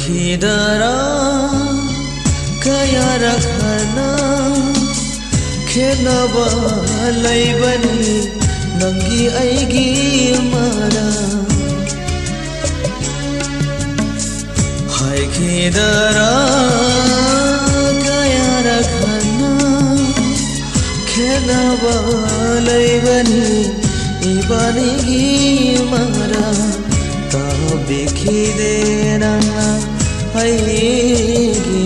हायखिदरा kaya rakhana khenaba laibani nangi aigi mara haikidara kaya rakhana khenaba laibani ibani gi mara tabikhidena aigi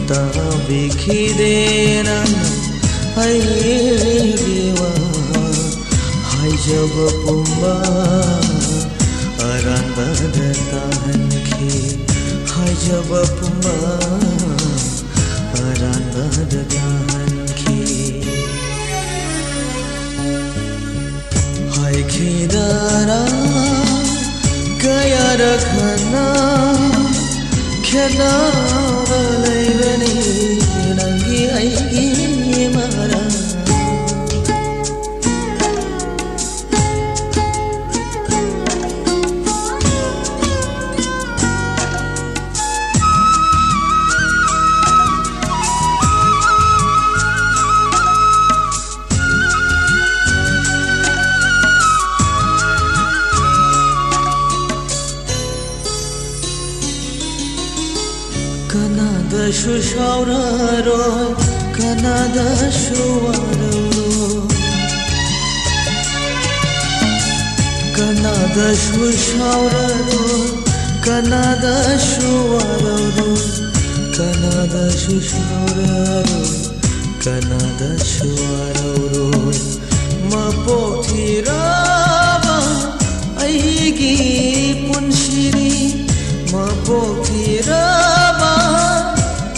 tabikhidena aigiwa haijab pumba aranbada tahanki haijab pumba aranbada tahanki haikidara kaya rakhana khenaba laibani nangi aigi mara Kanada shu shauraro Kanada shu wararo Kanada shu shauraro Kanada shu wararo Kanada shu shauraro Kanada shu wararo mapothiraba aigi punshiri mapothiraba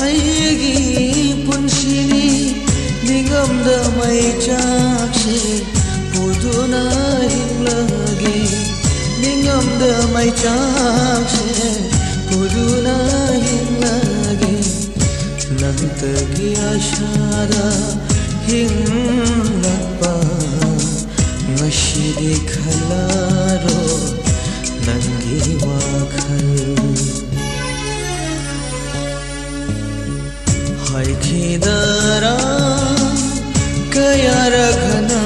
aigi punshiri ningamda mai chakshe puduna hinglage ningamda mai chakshe puduna hinglage nantagi ashada hinglapa ngashidi khalaro nangi wakhal haikidara kaya rakhana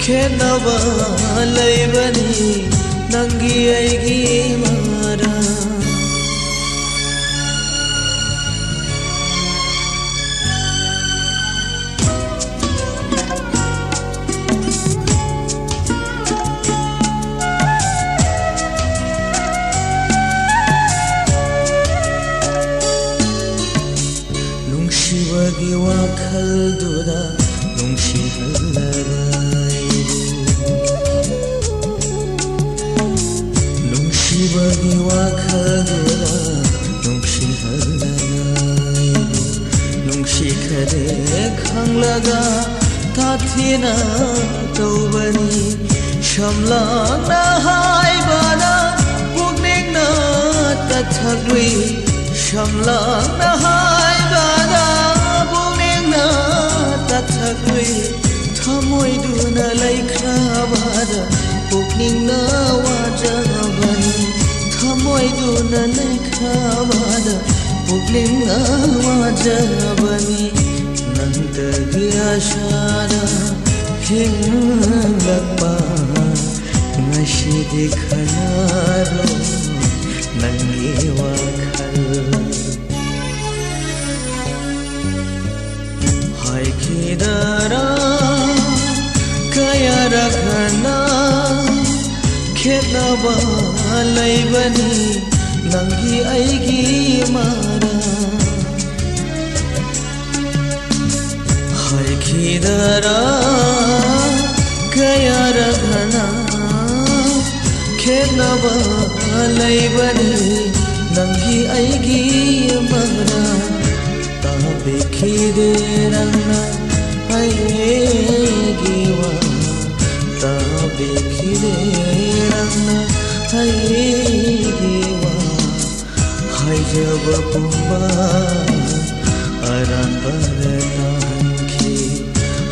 khenaba laibani nangi aigi mara Nungshibagi wakhal duda nungshihallagaibu Nungshibagi wakhal duda nungshihallagaibu Nungshikade khanglaga tathina taubani shamlangna haibana pukningna tathaglui shamlangna haibana pukningna tathaglui thamoiduna laikhrabada pukningna wajabani thamoiduna laikhrabada pukningna wajabani nantagi ashada hinglakpa ngashidi khalaro nangi wakhal haikidara kaya rakhana khenaba laibani nangi aigi mara haikidara kaya rakhana khenaba laibani nangi aigi mara tabikhidena aigiwa tabikhidena aigiwa haijab pumba aranbada tahanki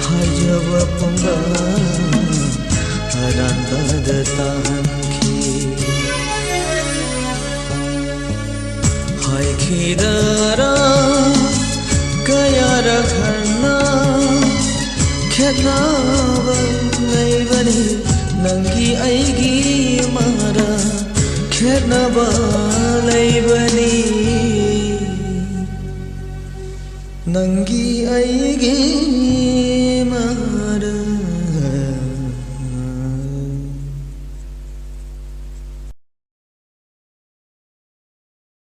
haijab pumba aranbada tahanki हायखिदरा कयारखना खेतनाबा लैबनी नंगी आईगी मारा खेतनाबा लैबनी नंगी आईगी